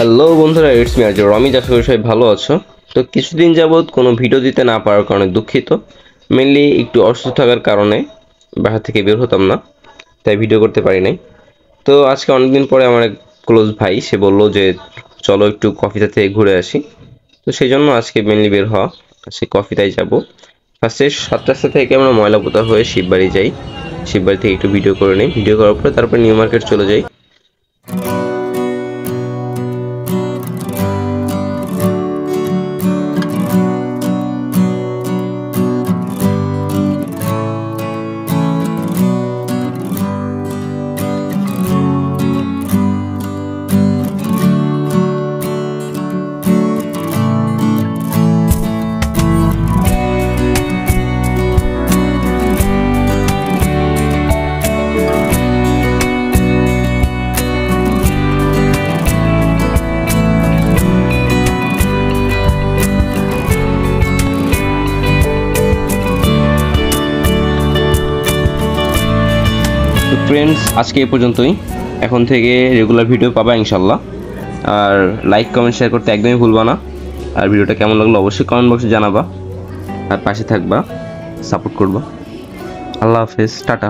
Hello বন্ধুরা, it's me আজর। আমি আশা করি সবাই ভালো আছো। তো কিছুদিন যাবৎ কোনো ভিডিও দিতে না পারার কারণে দুঃখিত। মেনলি একটু অসুস্থ থাকার কারণে বাসা থেকে বের হতাম না, তাই ভিডিও করতে পারি নাই। তো আজকে অনেকদিন পরে আমার এক ক্লোজ ভাই সে বললো যে চলো একটু কফিতে থেকে ঘুরে আসি। তো সেই জন্য আজকে মেনলি বের হওয়া, সে কফিতায় যাব। ফার্স্টে 7 রাস্তা থেকে আমরা ময়লাপোতা হয়ে শিববাড়ি যাই। শিববাড়ি থেকে একটু ভিডিও করে নিই, ভিডিও করার পরে তারপর নিউ মার্কেট চলে যাই। তো ফ্রেন্ডস, আজকে এই পর্যন্তই। এখন থেকে রেগুলার ভিডিও পাবা ইনশাল্লাহ। আর লাইক কমেন্ট শেয়ার করতে একদমই ভুলবা না। আর ভিডিওটা কেমন লাগলো অবশ্যই কমেন্ট বক্সে জানাবা। আর পাশে থাকবা, সাপোর্ট করবা। আল্লাহ হাফেজ, টাটা।